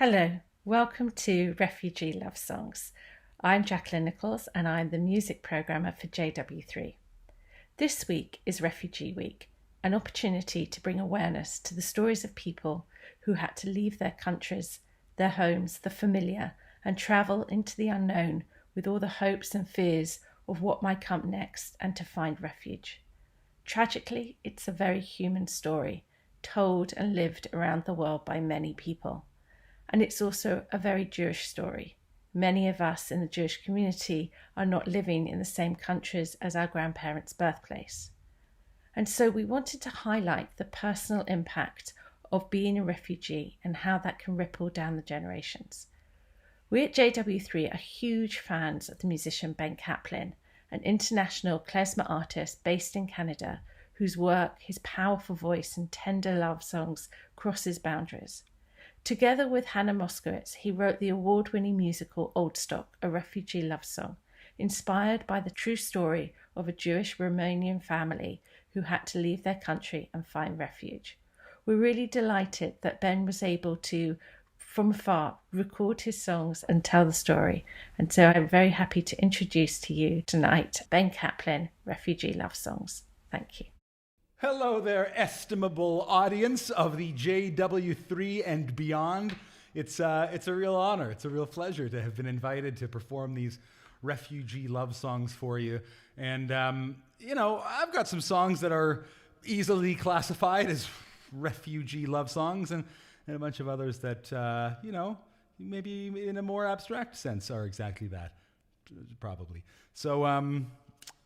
Hello, welcome to Refugee Love Songs. I'm Jacqueline Nichols and I'm the music programmer for JW3. This week is Refugee Week, an opportunity to bring awareness to the stories of people who had to leave their countries, their homes, the familiar, and travel into the unknown with all the hopes and fears of what might come next and to find refuge. Tragically, it's a very human story, told and lived around the world by many people. And it's also a very Jewish story. Many of us in the Jewish community are not living in the same countries as our grandparents' birthplace. And so we wanted to highlight the personal impact of being a refugee and how that can ripple down the generations. We at JW3 are huge fans of the musician Ben Caplan, an international klezmer artist based in Canada whose work, his powerful voice and tender love songs crosses boundaries. Together with Hannah Moskowitz, he wrote the award-winning musical Old Stock, a refugee love song, inspired by the true story of a Jewish Romanian family who had to leave their country and find refuge. We're really delighted that Ben was able to, from afar, record his songs and tell the story. And so I'm very happy to introduce to you tonight Ben Caplan, Refugee Love Songs. Thank you. Hello there, estimable audience of the JW3 and beyond. It's a real honor. It's a real pleasure to have been invited to perform these refugee love songs for you. And, I've got some songs that are easily classified as refugee love songs and a bunch of others that, maybe in a more abstract sense are exactly that, probably. So,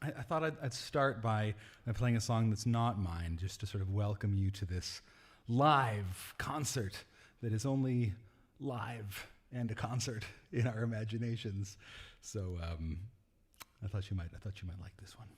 I thought I'd start by playing a song that's not mine, just to sort of welcome you to this live concert that is only live and a concert in our imaginations. So I thought you might like this one.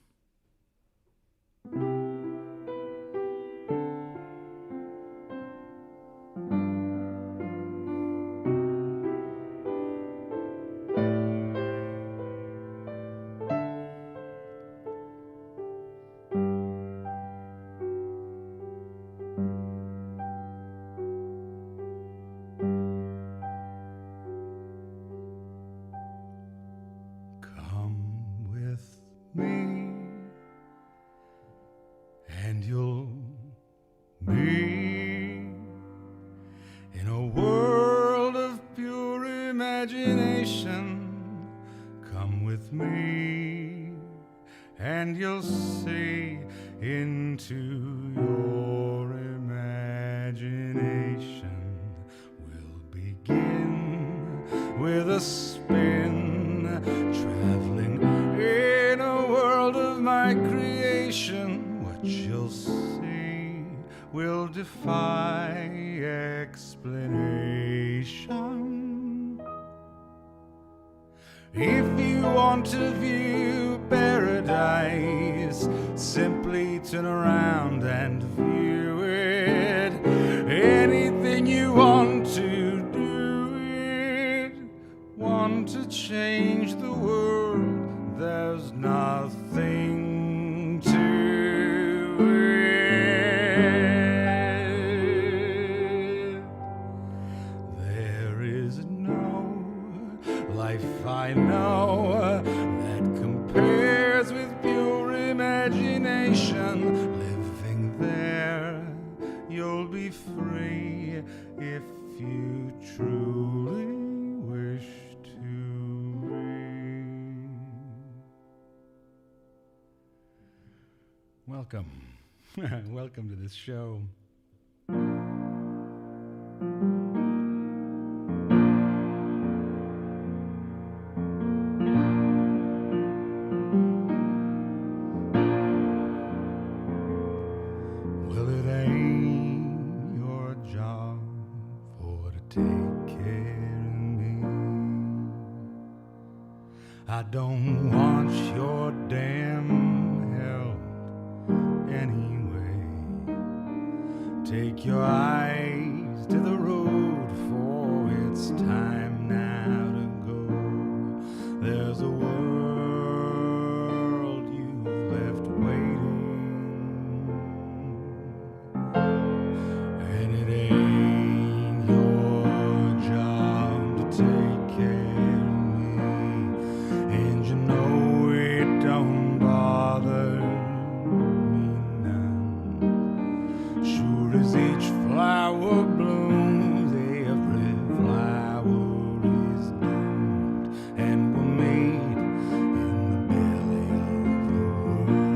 will defy explanation. If you want to view paradise, simply turn around and view it. Anything you want to do it. Want to change the world, there's nothing to it. There is no life I know that compares with pure imagination. Living there, you'll be free if you truly wish to be. Welcome. Welcome to this show. Well, it ain't your job for to take care of me. I don't want your damn help anyway. Take your eyes to the road, for it's time now to go. There's a world you've left waiting, and it ain't your job to take care of me. And you know it don't bother me none. Sure as each flower blooms, every flower is doomed, and we're made in the belly of the world.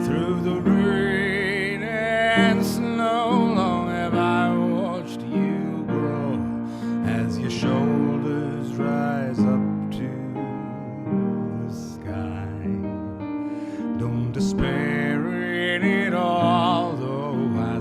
Through the rain and snow, long have I watched you grow as your shoulders rise up to the sky. Don't despair in it all, though I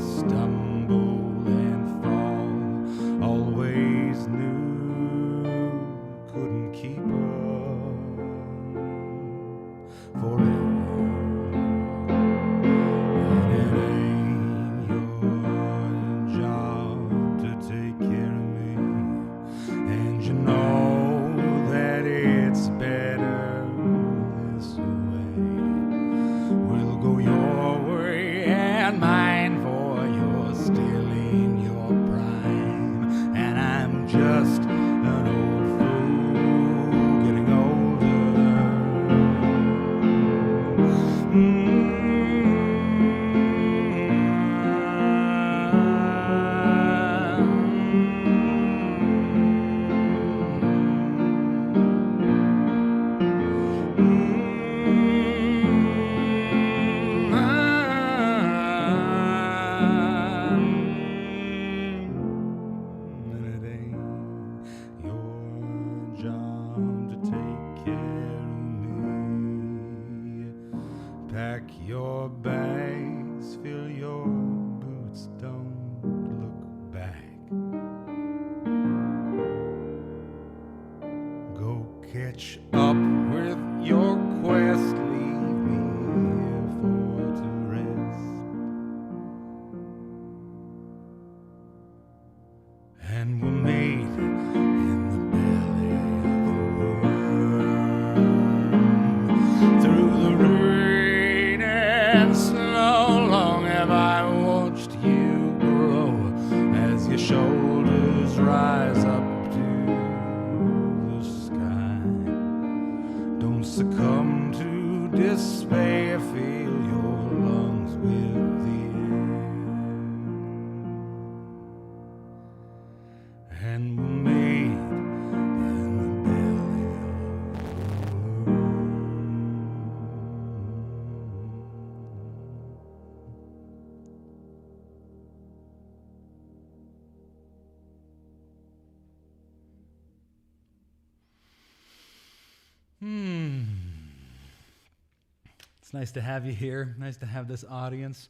It's nice to have you here. Nice to have this audience.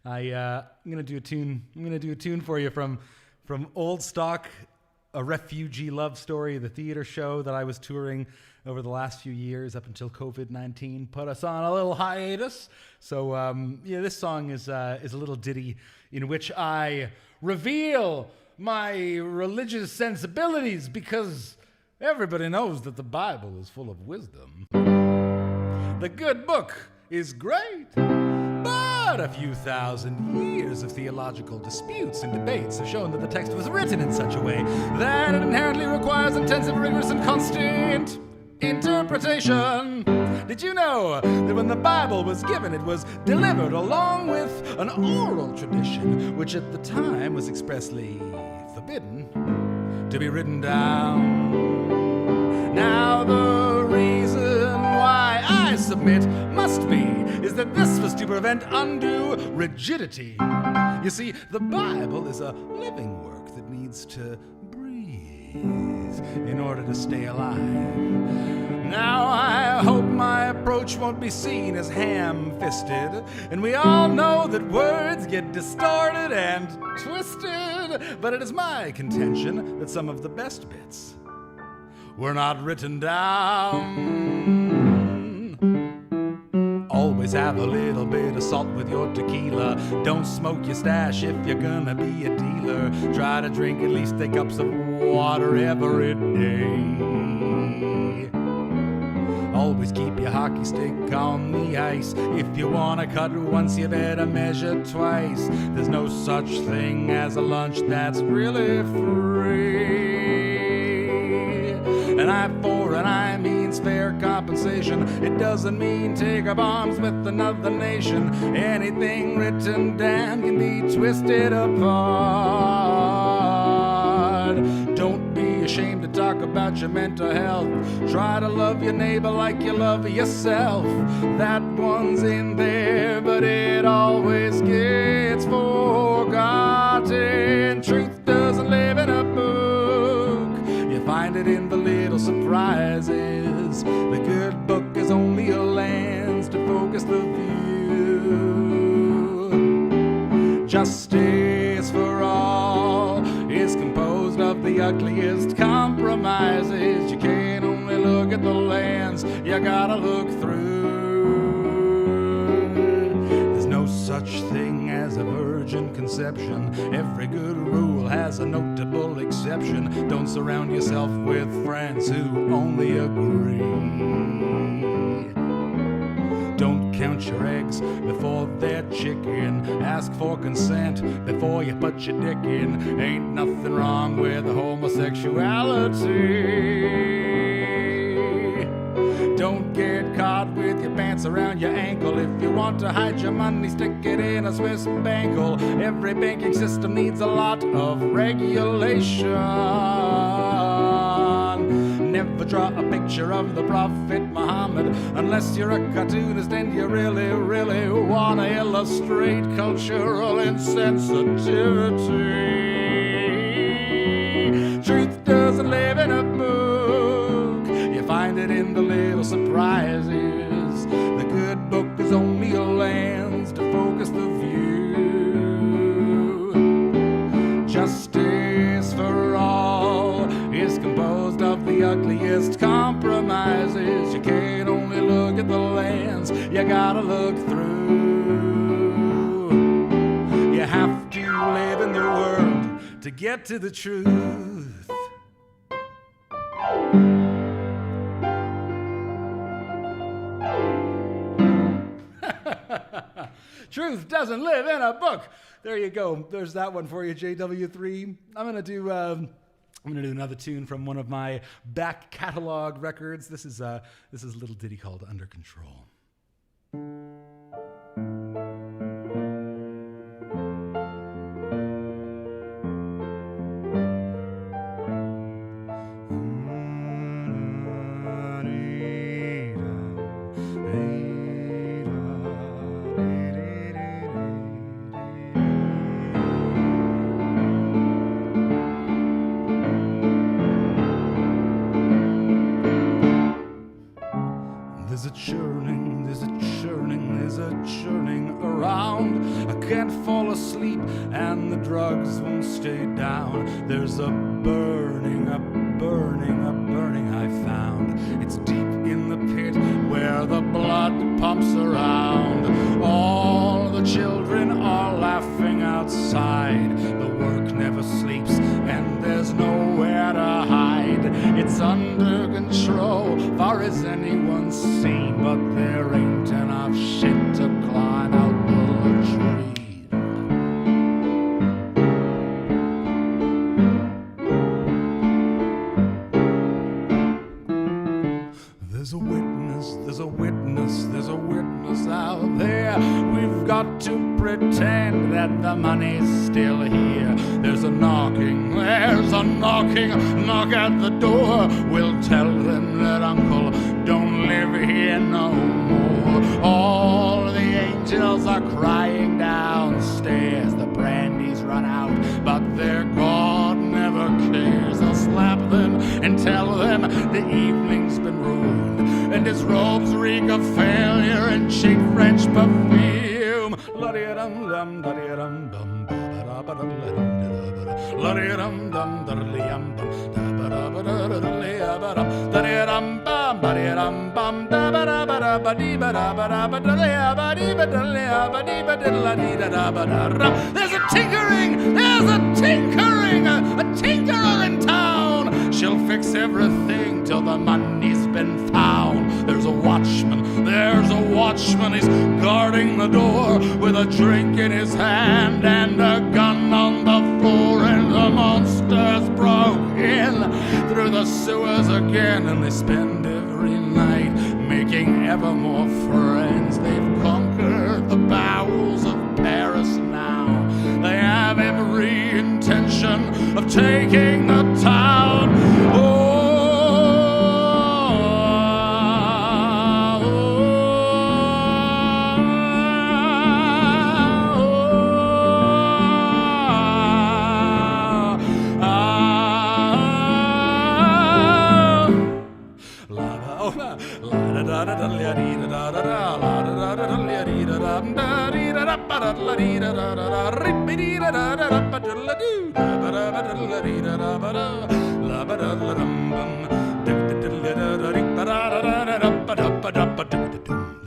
I'm gonna do a tune. I'm gonna do a tune for you from old stock, a refugee love story, the theater show that I was touring over the last few years up until COVID-19 put us on a little hiatus. So this song is a little ditty in which I reveal my religious sensibilities, because everybody knows that the Bible is full of wisdom. The good book is great, but a few thousand years of theological disputes and debates have shown that the text was written in such a way that it inherently requires intensive, rigorous, and constant interpretation. Did you know that when the Bible was given, it was delivered along with an oral tradition, which at the time was expressly forbidden to be written down? Now the reason why I submit must be is that this was to prevent undue rigidity. You see, the Bible is a living work that needs to breathe in order to stay alive. Now I hope my approach won't be seen as ham-fisted, and we all know that words get distorted and twisted, but it is my contention that some of the best bits were not written down. Always have a little bit of salt with your tequila. Don't smoke your stash if you're gonna be a dealer. Try to drink at least 3 cups of water every day. Always keep your hockey stick on the ice. If you wanna cut once, you better measure twice. There's no such thing as a lunch that's really free. An eye for an eye means fair compensation. It doesn't mean take up arms with another nation. Anything written down can be twisted apart. Don't be ashamed to talk about your mental health. Try to love your neighbor like you love yourself. That one's in there, but it always gets forgotten. Truth doesn't live in a book. You find it in the little surprises. The good book is only a lens to focus the view. Justice for all is composed of the ugliest compromises. You can't only look at the lens, you gotta look through. There's no such thing as a virgin conception. Every good rule has a notable exception. Don't surround yourself with friends who only agree. Don't count your eggs before they're chicken. Ask for consent before you put your dick in. Ain't nothing wrong with homosexuality. Don't get caught with your pants around your ankle. If you want to hide your money, stick it in a Swiss bangle. Every banking system needs a lot of regulation. Never draw a picture of the Prophet Muhammad unless you're a cartoonist and you really, really want to illustrate cultural insensitivity. Truth doesn't live in a book. You find it in the little surprises. The good book is only a lens to focus the view. Justice for all is composed of the ugliest compromises. You can't only look at the lens, you gotta look through. You have to live in the world to get to the truth. Truth doesn't live in a book. There you go. There's that one for you, JW3. I'm gonna do another tune from one of my back catalog records. This is a little ditty called Under Control. There's a churning can't fall asleep, and the drugs won't stay down. There's a burning I found. It's deep in the pit where the blood pumps around. All the children are laughing outside. The work never sleeps, and there's nowhere to hide. It's under control, far as anyone's seen, but there ain't enough shit to climb out the tree. There's a witness out there. We've got to pretend that the money's still here. There's a knocking, knock at the door. We'll tell them that Uncle don't live here no more. All the angels are crying downstairs. The brandy's run out, but their God never cares. They'll slap them and tell them the evening's been ruined, and his robes reek of failure and cheap French perfume. There's a tinkerer in town. She'll fix everything till the money's been found. There's a watchman, he's guarding the door with a drink in his hand and a gun on the floor, and the monsters broke in through the sewers again, and they spend every night making ever more friends. They've conquered the bowels of Paris now. They have every intention of taking the town.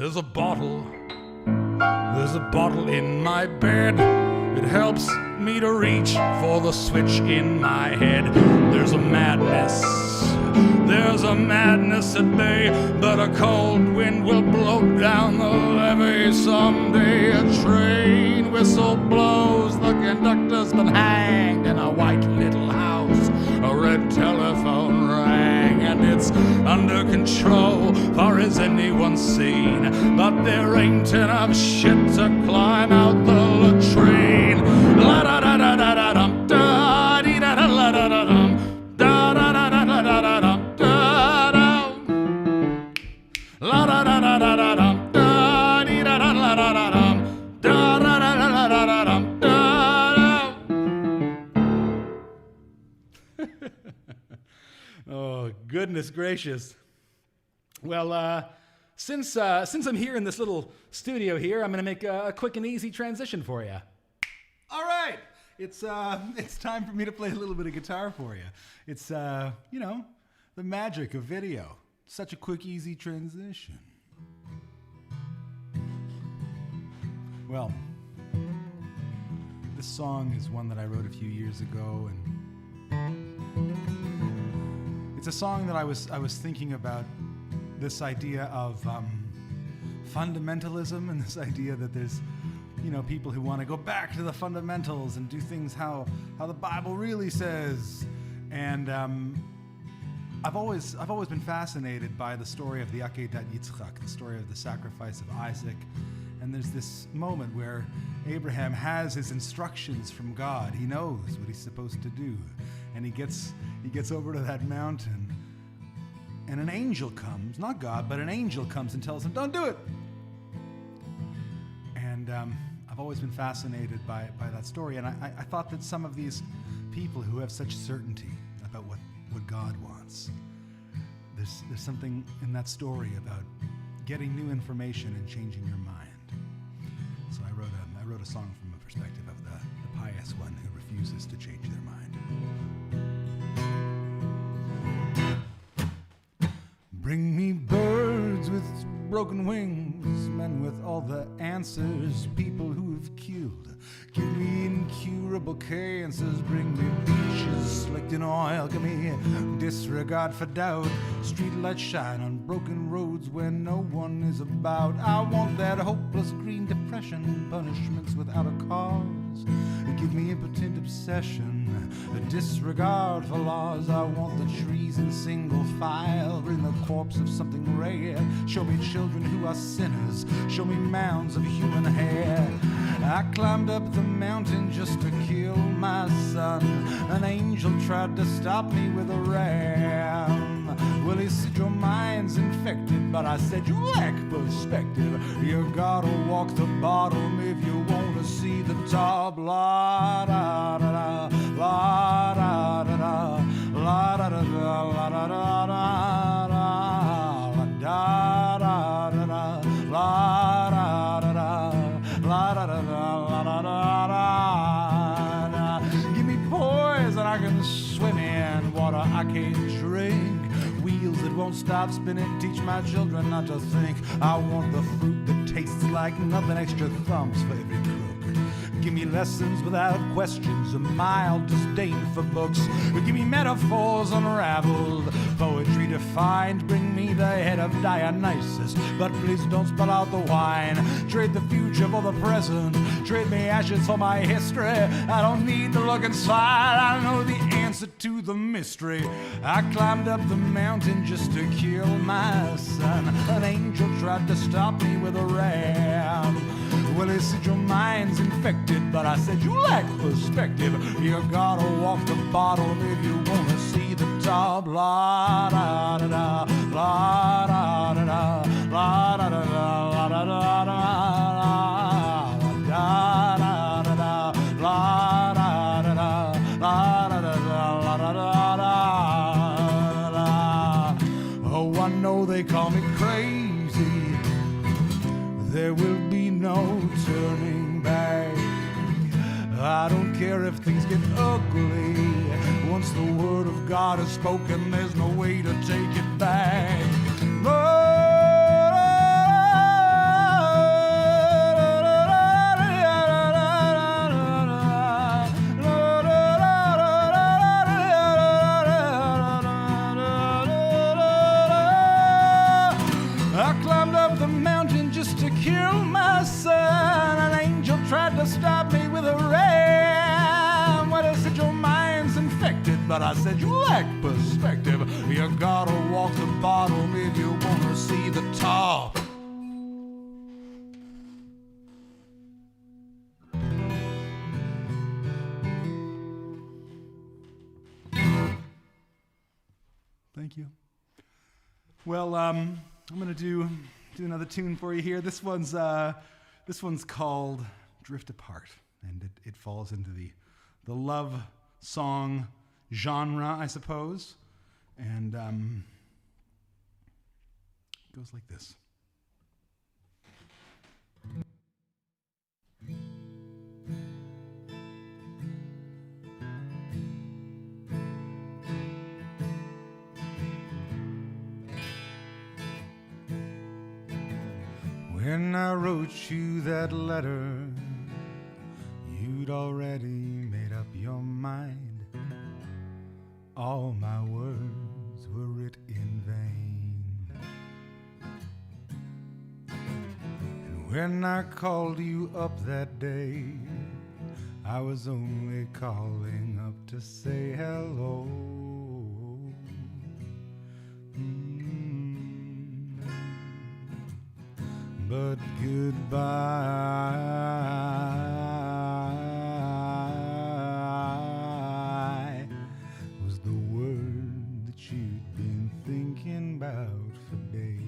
There's a bottle in my bed. It helps me to reach for the switch in my head. There's a madness at bay, but a cold wind will blow down the levee someday. A train whistle blows, the conductor's been hanged in a white little house. A red telephone rang, and it's under control, far as anyone's seen, but there ain't enough shit to climb out the latrine. La da da da da da dum da dee da da la da da dum da da da da da da da dum da da la da da da da da dum da dee da da la da da dum da da da da da da dum da da. Oh, goodness gracious. Well, since I'm here in this little studio here, I'm going to make a quick and easy transition for you. All right. It's time for me to play a little bit of guitar for you. It's, the magic of video. Such a quick, easy transition. Well, this song is one that I wrote a few years ago, and it's a song that I was thinking about this idea of fundamentalism, and this idea that there's people who want to go back to the fundamentals and do things how the Bible really says. And I've always been fascinated by the story of the Akedat Yitzchak, the story of the sacrifice of Isaac. And there's this moment where Abraham has his instructions from God. He knows what he's supposed to do, and he gets over to that mountain, and an angel comes, not God, but an angel comes and tells him, "Don't do it." And I've always been fascinated by that story, and I thought that some of these people who have such certainty about what God wants, there's something in that story about getting new information and changing your mind. So I wrote wrote a song from a perspective of the pious one who refuses to change their mind. Bring me birds with broken wings, men with all the answers, people who have killed. Give me incurable cancers, bring me beaches slicked in oil, give me disregard for doubt, streetlights shine on broken roads where no one is about. I want that hopeless green depression, punishments without a cause. Give me impotent obsession, a disregard for laws. I want the trees in single file, bring the corpse of something rare. Show me children who are sinners, show me mounds of human hair. I climbed up the mountain just to kill my son. An angel tried to stop me with a ram. Well, he said your mind's infected, but I said you lack perspective. You gotta walk the bottom if you want to see the top. La da da da, la da da da, la da da da, la da da da, la da da da da, la da da da, la da da da, la da da da. Give me poison I can swim in, water I can't drink. Wheels that won't stop spinning, teach my children not to think. I want the fruit that tastes like nothing, extra thumbs for every crook. Give me lessons without questions, a mild disdain for books. Give me metaphors unraveled, poetry defined. Bring me the head of Dionysus, but please don't spell out the wine. Trade the future for the present, trade me ashes for my history. I don't need to look inside, I know the answer to the mystery. I climbed up the mountain just to kill my son. An angel tried to stop me with a ram. Well, he said your mind's infected, but I said you lack perspective. You gotta walk the bottom if you wanna see the top. La da da da, la da da da, la da da da, la da da da, la da da da, la da da da, la da da da, la da da da. Oh, I know they call me crazy. There will be no turning back. I don't care if things get ugly. Once the word of God is spoken, there's no way to take it back. I climbed up the mountain just to kill my son. An angel tried to stop me with a ram. Well, I said your mind's infected, but I said you lack perspective. You gotta walk the bottom if you wanna see the top. Thank you. Well, I'm gonna do another tune for you here. This one's called "Drift Apart," and it falls into the love song genre, I suppose, and it goes like this. When I wrote you that letter, you'd already made up your mind. All my words were writ in vain. And when I called you up that day, I was only calling up to say hello. But goodbye was the word that you'd been thinking about for days.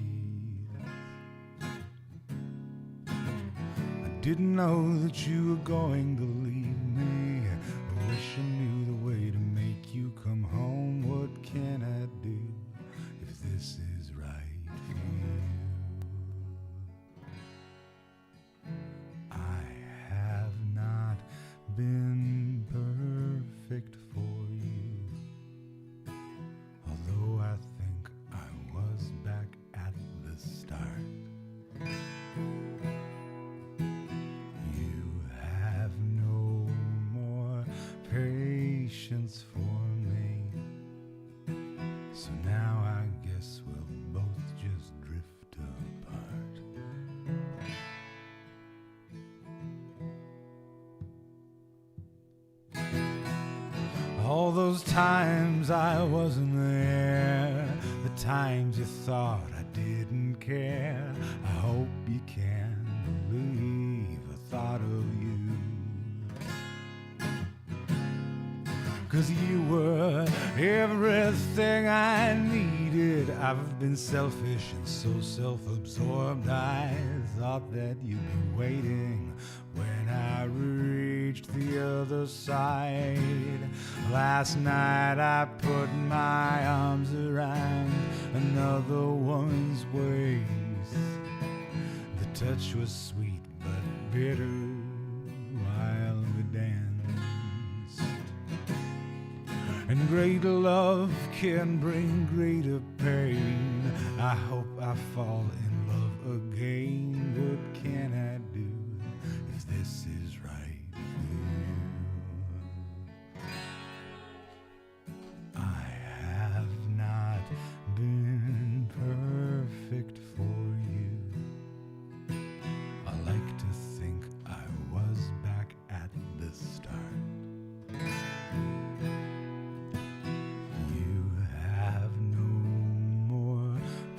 I didn't know that you were going to leave me. I wish I knew the way to make you come home. What can I do if this is right for you? I have patience for me. So now I guess we'll both just drift apart. All those times I wasn't there, the times you thought I didn't care, I hope you can believe I thought of you. 'Cause you were everything I needed. I've been selfish and so self-absorbed. I thought that you'd be waiting when I reached the other side. Last night I put my arms around another woman's waist. The touch was sweet but bitter while we danced. And greater love can bring greater pain. I hope I fall in love again. What can I do if this is right for you? I have not been perfect for you. I like to think I was back at the start.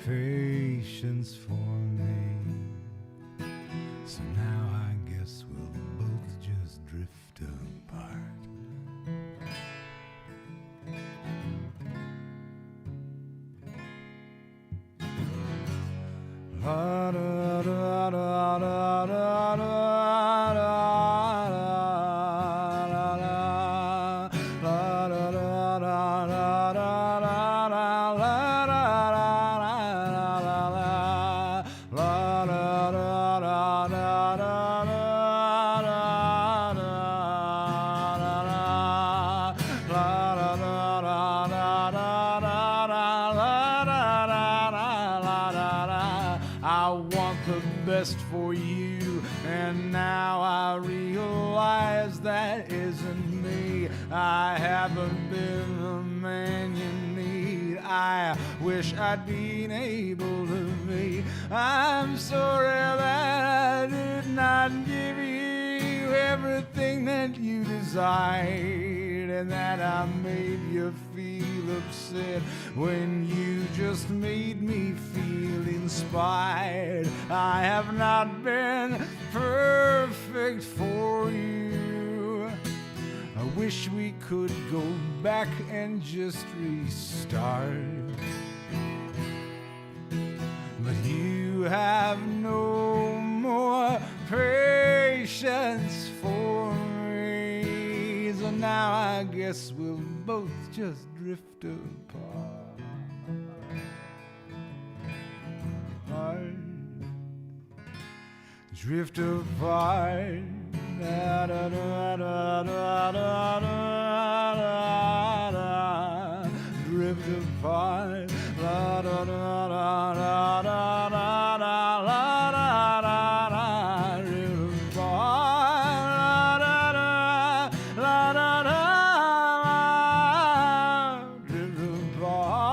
Patience for me. So now I guess we'll both just drift apart. La da da da da da da. For you, and now I realize that isn't me. I haven't been the man you need. I wish I'd been able to be. I'm sorry that I did not give you everything that you desired, and that I made you feel upset when you just made me feel inspired. I have not been perfect for you. I wish we could go back and just restart. But you have no more patience for me. So now I guess we'll both just drift apart. Drift apart. Da, da, da, da, da, da, da, da. Drift apart. Da, da, da, da, da, da, da, da, da, da, da. Drift apart. Da, da, da, da, da, da. Drift apart.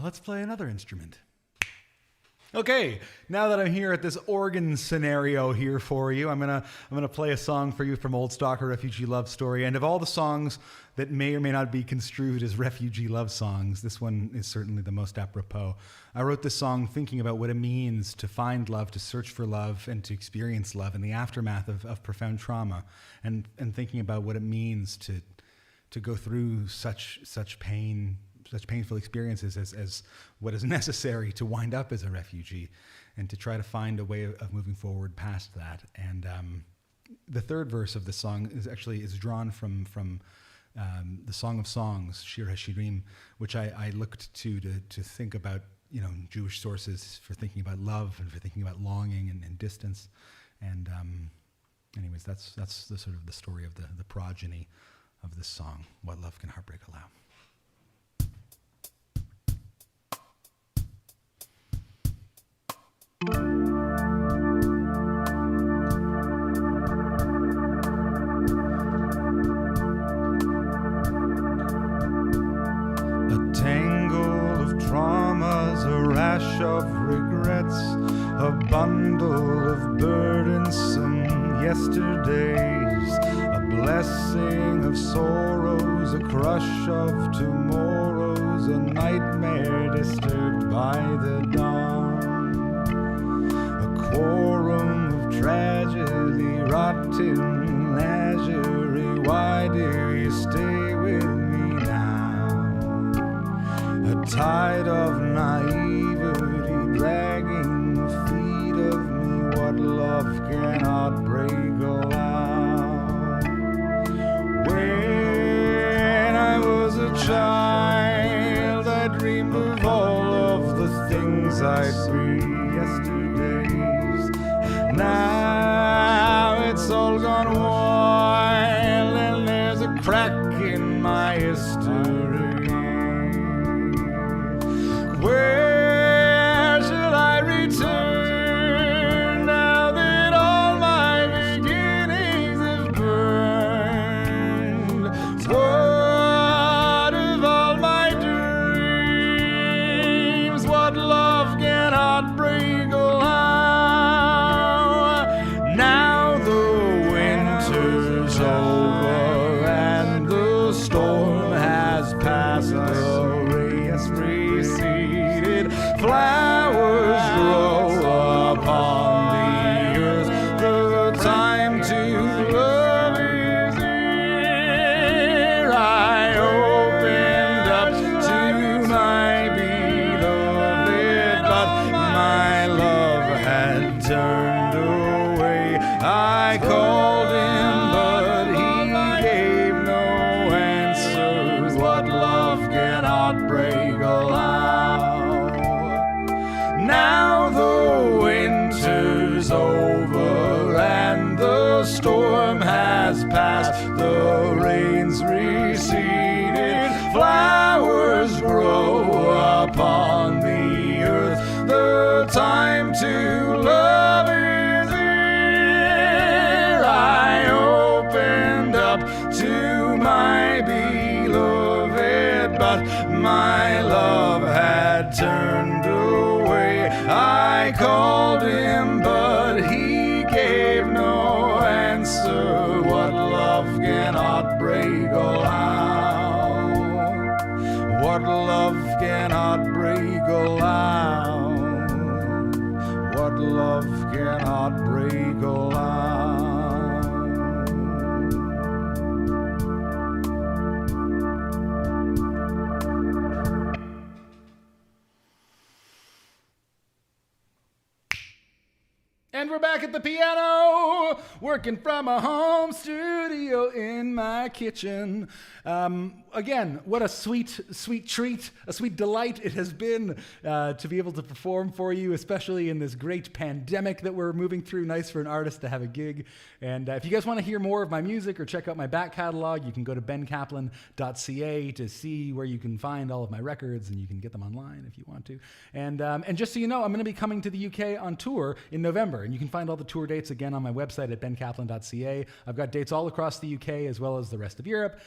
Let's play another instrument. Okay, now that I'm here at this organ scenario here for you, I'm gonna play a song for you from Old Stalker, Refugee Love Story. And of all the songs that may or may not be construed as refugee love songs, this one is certainly the most apropos. I wrote this song thinking about what it means to find love, to search for love, and to experience love in the aftermath of profound trauma, and thinking about what it means to go through such pain, such painful experiences as what is necessary to wind up as a refugee, and to try to find a way of moving forward past that. And the third verse of the song is drawn from the Song of Songs, Shir HaShirim, which I looked to think about Jewish sources for thinking about love and for thinking about longing and distance. And anyways, that's the sort of the story of the progeny of this song, What Love Can Heartbreak Allow. Of regrets, a bundle of burdensome yesterdays, a blessing of sorrows, a crush of tomorrows, a nightmare disturbed by the dawn, a quorum of tragedy, rotten leisure. Why do you stay with me now? A tide of naivety dragging the feet of me, what love cannot break aloud. When I was a child, I dreamed of all of the things I'd be yesterdays. Now it's all gone wild, and there's a crack in my history. Where shall I return now that all my beginnings have burned? What of all my dreams? What love cannot break allow? Now the winter's over and the storm has passed. The race receded, flowers grow upon the earth. The time to love is here. I opened up to my beloved, but my love had turned away. I called him, but he gave no answers. What love cannot break allow. Now the winter's over and the storm has passed. The rains receded, flowers grow upon the earth. The time to love is here. I opened up to my beloved, but my love had turned away. I called him, but he gave no answer. What love cannot break allow. What love cannot break allow. What love cannot break allow. And we're back at the piano, working from a home studio in my kitchen. Again, what a sweet, sweet treat, a sweet delight it has been to be able to perform for you, especially in this great pandemic that we're moving through. Nice for an artist to have a gig. And if you guys want to hear more of my music or check out my back catalog, you can go to bencaplan.ca to see where you can find all of my records, and you can get them online if you want to. And just so you know, I'm going to be coming to the UK on tour in November, and you can find all the tour dates again on my website at bencaplan.ca. I've got dates all across the UK as well as the rest of Europe.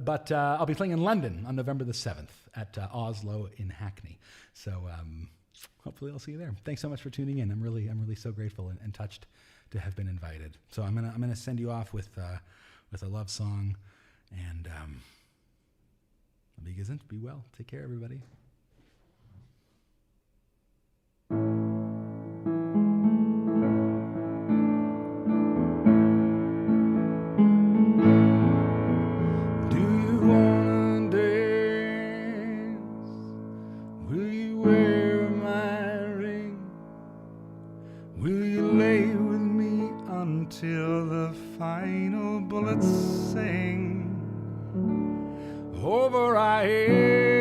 But I'll be playing in London on November the 7th at Oslo in Hackney. So hopefully I'll see you there. Thanks so much for tuning in. I'm really so grateful and touched to have been invited. So I'm gonna send you off with a love song, and be gesund, be well, take care, everybody. Till the final bullets sing over our heads,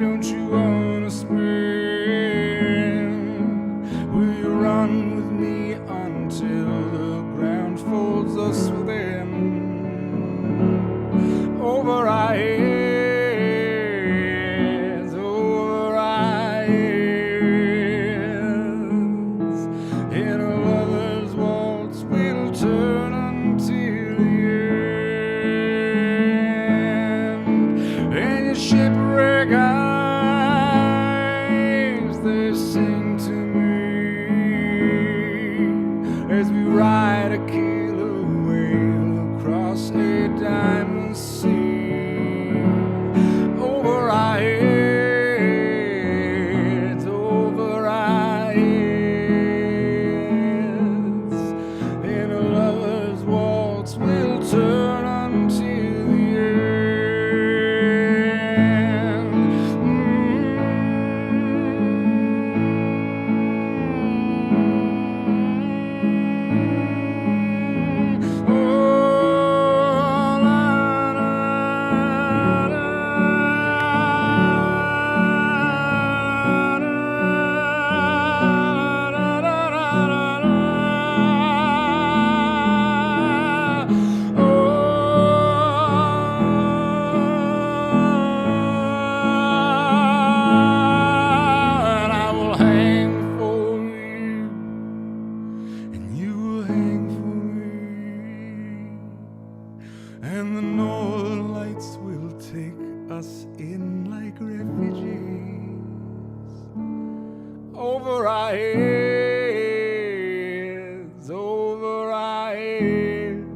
don't you wanna spend? Will you run with me until the ground folds us within? Over our heads, over our heads. In a lover's waltz we'll turn until the end. And your shipwreck eyes, they sing to me as we ride a killer whale across a diamond sea. Over our heads, over our heads. In a lover's waltz we'll turn until the end. Oh, la, la, and I will hang for you, and you will hang for me, and the northern lights will take us in like refugees. Over our heads, over our heads.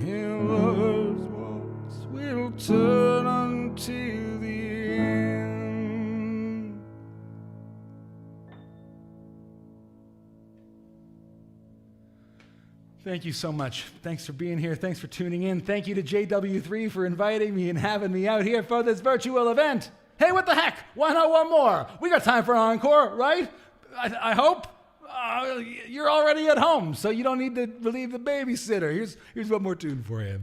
In lover's waltz we'll turn until the end. Thank you so much. Thanks for being here. Thanks for tuning in. Thank you to JW3 for inviting me and having me out here for this virtual event. Hey, what the heck? Why not one more? We got time for an encore, right? I hope. You're already at home, so you don't need to relieve the babysitter. Here's one more tune for you.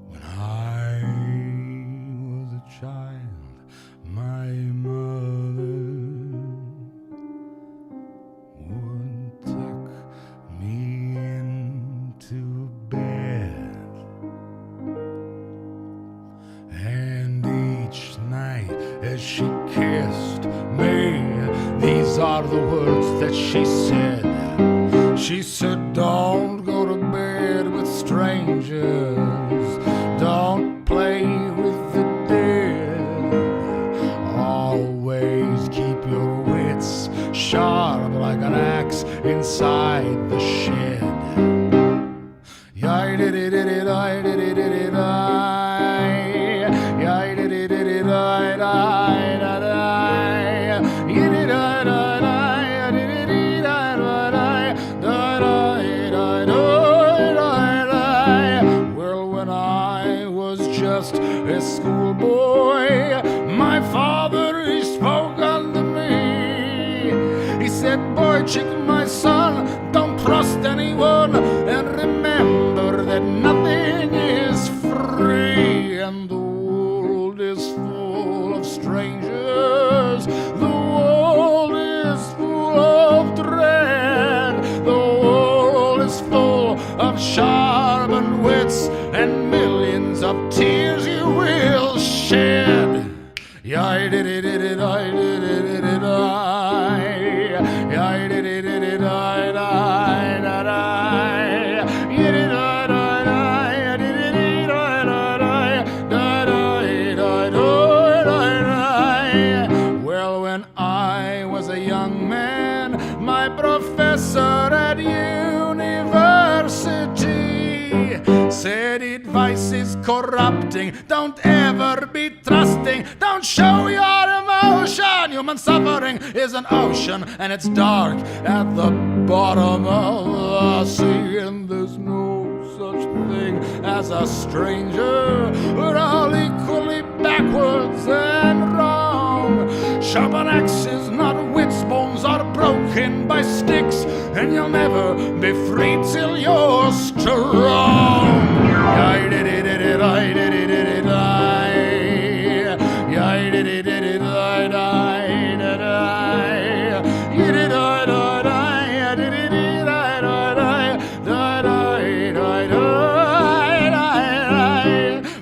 When I was a child, my mother would tuck me into bed, and each night as she kissed me, these are the words that she said. She said, don't go to bed with strangers, don't play with the dead, always keep your wits sharp like an axe inside the shed. Yai did it, I did it, yai did it, I well, when I was just a schoolboy, my father, he spoke unto me. He said, boy, chicken, my son, don't trust anyone, and remember that nothing is free, and the world is full of strangers, the world is full of dread, the world is full of sharpened wits and millions of tears you will shed. I did it, I did it, I did it, well, when I was a young man, my professor at university, said advice is corrupting. Don't ever be trusting. Don't show your emotion. Human suffering is an ocean, and it's dark at the bottom of the sea. And there's no such thing as a stranger. We're all equally backwards and wrong. Sharpen axes, not wits. Bones are broken by sticks, and you'll never be free till you're strong. I did it, I did it, I did it, I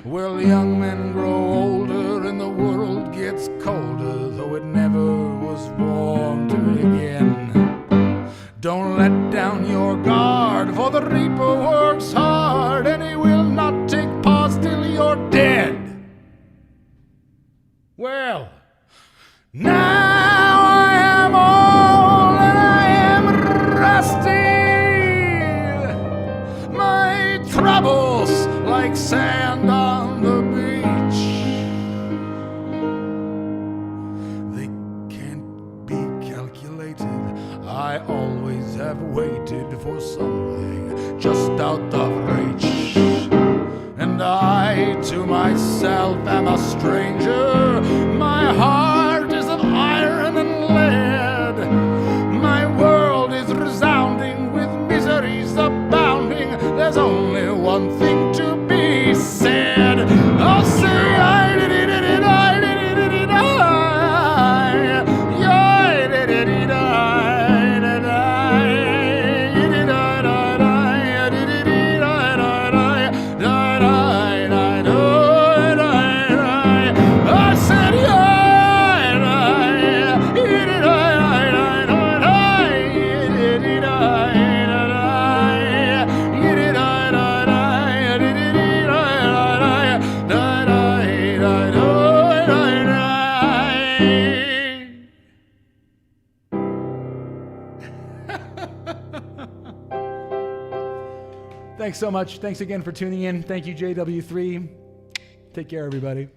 well, young men grow older and the world gets colder, though it never was warm to begin. Don't let down your guard, for the reaper works hard, and he will not take pause till you're dead. Well, now I am old and I am rusty. My troubles like sand on the beach. They can't be calculated. I always have waited for something just out of reach. And I to myself am a stranger. My heart is of iron and lead. My world is resounding with miseries abounding. There's only one thing to be said. I'll say I did it, I did it, I did it, Thanks so much. Thanks again for tuning in. Thank you, JW3. Take care, everybody.